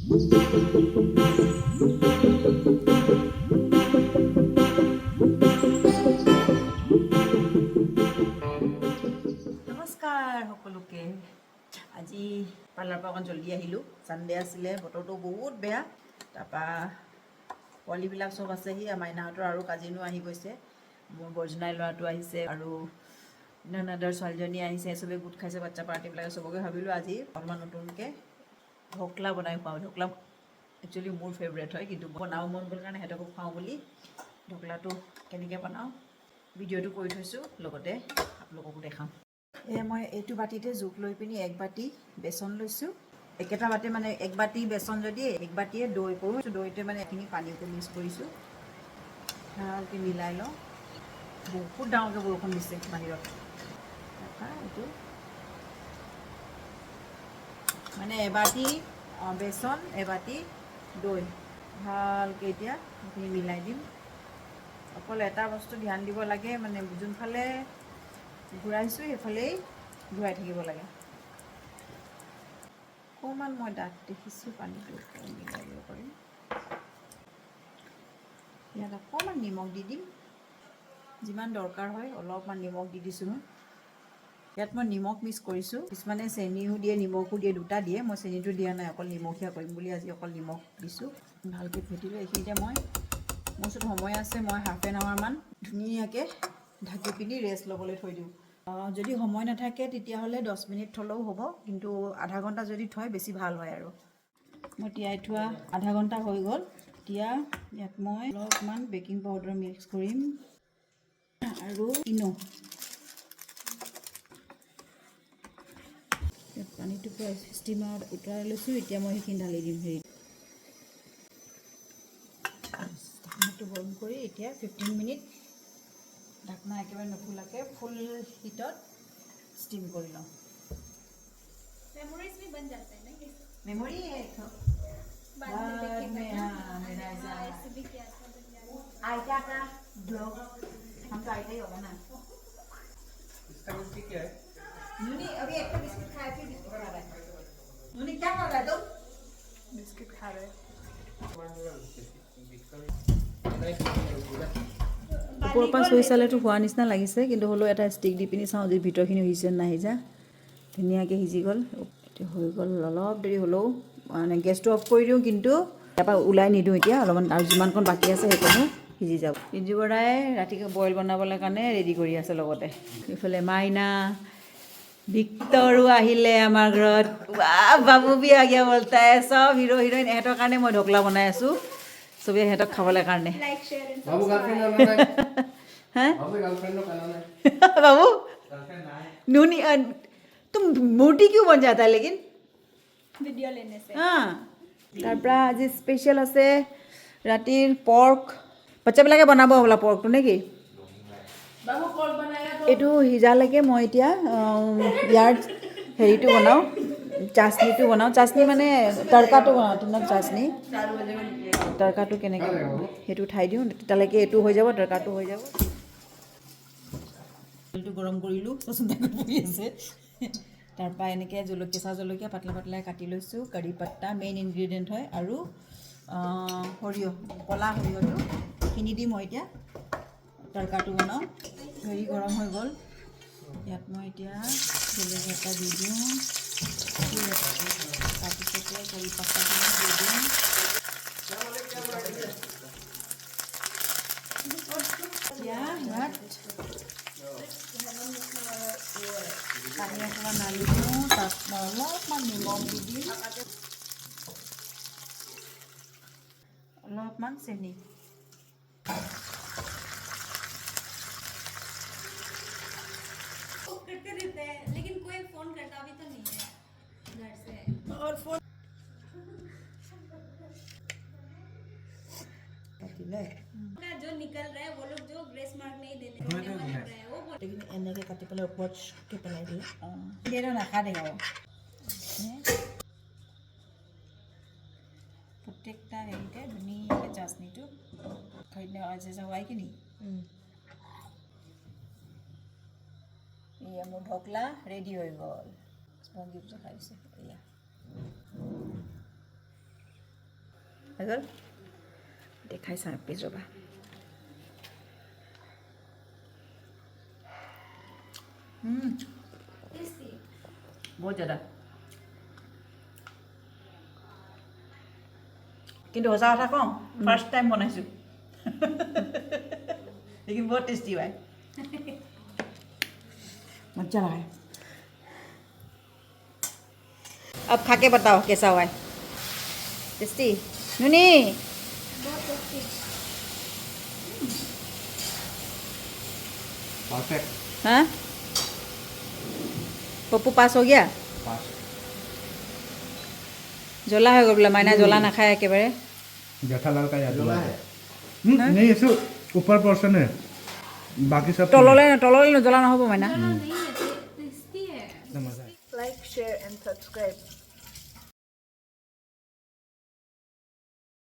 নমস্কাৰ সকলোকে। আজি পাৰ্লাৰৰ পৰা অকণ জল্দি আহিলোঁ। ছানডে আছিলে, বতৰটো বহুত বেয়া। তাৰপৰা পোৱালিবিলাক চব আছেহি। মাইনাহঁতৰ আৰু কাজিনো আহি গৈছে। মোৰ বৰ্জনাই ল'ৰাটো আহিছে আৰু ননদৰ ছোৱালীজনী আহিছে। চবেই গোট খাইছে, বাচ্চা পাৰ্টিবিলাকে। চবকে ভাবিলোঁ আজি অকণমান নতুনকৈ ঢকলা বনাই খুৱাওঁ। ঢকলা একচুৱেলি মোৰ ফেভৰেট হয়, কিন্তু বনাব মন গ'ল কাৰণে সিহঁতকো খুৱাওঁ বুলি ঢকলাটো কেনেকৈ বনাওঁ ভিডিঅ'টো কৰি থৈছোঁ, লগতে আপোনালোককো দেখাওঁ। মই এইটো বাতিতে জোখ লৈ পিনি 1 বাতি বেচন লৈছোঁ। একেটা বাতি মানে 1 বাতি বেচন যদি 1 বাতিয়ে দৈ কৰোঁ, দৈতে মানে এইখিনি পানীটো মিক্স কৰিছোঁ। ভালকৈ মিলাই লওঁ। বহুত ডাঙৰকৈ বৰষুণ দিছে বাহিৰত। তাৰপৰা এইটো মানে এবাতি বেচন, এবাতি দৈ, ভালকৈ এতিয়া এইখিনি মিলাই দিম। অকল এটা বস্তু ধ্যান দিব লাগে, মানে যোনফালে ঘূৰাইছোঁ সেইফালেই ঘূৰাই থাকিব লাগে। অকণমান মই ডাঠ দেখিছোঁ, পানীটো মিলাই দিব পাৰিম। ইয়াত অকণমান নিমখ দি দিম, যিমান দৰকাৰ হয় অলপমান নিমখ দি দিছোঁ মই। ইয়াত মই নিমখ মিক্স কৰিছোঁ। কিছুমানে চেনিও দিয়ে, নিমখো দিয়ে, দুটা দিয়ে। মই চেনিটো দিয়া নাই, অকল নিমখীয়া কৰিম বুলি আজি অকল নিমখ দিছোঁ। ভালকৈ ফেটিলোঁ। এইখিনিতে মোৰ ওচৰত সময় আছে, মই ½ এন আৱাৰমান ধুনীয়াকৈ ঢাকি পিনি ৰেষ্ট ল'বলৈ থৈ দিওঁ। যদি সময় নাথাকে তেতিয়াহ'লে 10 মিনিট থ'লেও হ'ব, কিন্তু আধা ঘণ্টা যদি থয় বেছি ভাল হয়। আৰু মই তিয়াই থোৱা আধা ঘণ্টা হৈ গ'ল। এতিয়া ইয়াত মই অলপমান বেকিং পাউডাৰ মিক্স কৰিম আৰু ইনো। পানীটো পুৰা ষ্টিমাৰত উতলাই লৈছোঁ। এতিয়া মই সেইখিনি ঢালি দিম। ঢাকনাটো বন্ধ কৰি এতিয়া 15 মিনিট ঢাকনা একেবাৰে নুখোলাকৈ ফুল হিটত स्टीम कर लो। मेमोरीज भी बन जाते हैं ना ये। मेमोरी है तो बाद में देखेगा में। ना। हाँ मेरा ऐसा ऐसे भी किया था बिरयानी। आयता का ब्लॉग हम तो आयता ही होगा ना। इसका बिस्किट क्या है? नूनी अभी एक तो बिस्किट खाया, फिर बिस्किट खा रहा है। नूनी क्या कर रहा है तुम? बिस्किट खा रहे हैं। ওপৰৰ পৰা চুই চালেতো হোৱা নিচিনা লাগিছে, কিন্তু হ'লেও এটা ষ্টিক দি পিনি চাওঁ যদি ভিতৰখিনি সিজে নাই সিজা। ধুনীয়াকৈ সিজি গ'ল। এতিয়া হৈ গ'ল। অলপ দেৰি হ'লেও মানে গেছটো অফ কৰি দিওঁ, কিন্তু তাৰপৰা ওলাই নিদিওঁ এতিয়া। অলপমান আৰু যিমানকণ বাকী আছে সেইকণো সিজি যাব। পিঞ্জু বৰাই ৰাতিকৈ বইল বনাবলৈ কাৰণে ৰেডি কৰি আছে লগতে। ইফালে মাইনা ভিক্টৰো আহিলে আমাৰ ঘৰত। বাবু বি আ গয়া বলতা হে। চব হিৰো হিৰইন এহঁতৰ কাৰণে মই ঢকলা বনাই আছোঁ, চবেই সিহঁতক খাবলৈ কাৰণে। Like share and Babu girlfriend आना है? हैं बाबू गर्लफ्रेंड को आना है? बाबू गर्लफ्रेंड ना है? नूनी तुम मोटी क्यों बन जाता है लेकिन? वीडियो लेने से। हाँ। তাৰপৰা আজি স্পেচিয়েল আছে ৰাতিৰ পৰ্ক। বাচ্চাবিলাকে বনাব হ'বলা পৰ্কটো নে কি? এইটো সিজালৈকে মই এতিয়া ইয়াৰ হেৰিটো বনাওঁ, চাচনিটো বনাওঁ। চাচনি মানে তৰকাটো বনাওঁ, তোমাৰ চাচনি তৰকাটো কেনেকৈ সেইটো ঠাই দিওঁ। তেতিয়ালৈকে এইটো হৈ যাব, তৰকাটো হৈ যাব। তেলটো গৰম কৰিলোঁ, পৰি আছে। তাৰপৰা এনেকৈ কেঁচা জলকীয়া পাতলা পাতলাই কাটি লৈছোঁ। কাৰি পাত্তা মেইন ইনগ্ৰিডিয়েণ্ট হয়, আৰু সৰিয়হ, ক'লা সৰিয়হটো কিনি দিম মই এতিয়া তৰকাটো বনাওঁ। হেৰি গৰম হৈ গ'ল। ইয়াত মই এতিয়া জলকীয়া এটা দি দিওঁ, তাৰপিছতে কাৰি পাত্তাখিনি দি দিওঁ। এতিয়া ইয়াত পানী অকণমান ঢালি দিওঁ, তাত মই অলপমান নিমখ দি দিম, অলপমান চেনি। करते रहते हैं, लेकिन कोई फोन करता भी तो नहीं है घर से। और फोन का जो निकल रहा है वो लोग जो ग्रेस मार्क नहीं देने लग रहा है वो बोल। এনেকৈ কাটি পেলাই ওপৰত পেলাই দিয়ে। সেইটো নাকাটে আৰু প্ৰত্যেকটা হেৰিতে ধুনীয়াকৈ চাচনিটো খাই কি নি। এয়া মোৰ ঢকলা ৰেডি হৈ গ'ল। স্পঞ্জি খাইছে এয়া। হৈ গ'ল দেখাই চাওঁ এপিচ ৰ'বা टेस्टी বহুত জ্যাদা কিন্তু সঁচা কথা কওঁ ফাৰ্ষ্ট টাইম বনাইছোঁ लेकिन बहुत टेस्टी हुआ है मजा लगा है अब खा के बताओ कैसा हुआ है टेस्टी नूनी बहुत टेस्टी परफेक्ट हाँ पप्पू पास हो गया पास জ্বলা হৈ গ'ল বোলে মাইনা জ্বলা নাখায় একেবাৰে जेठालाल का याद जोला है नहीं ऐसे ऊपर पोर्शन है बाकी सब তললৈ জ্বলা নহ'ব মাইনা नहीं है टेस्टी है मजा है লাইক শ্বেয়াৰ এণ্ড ছাবস্ক্ৰাইব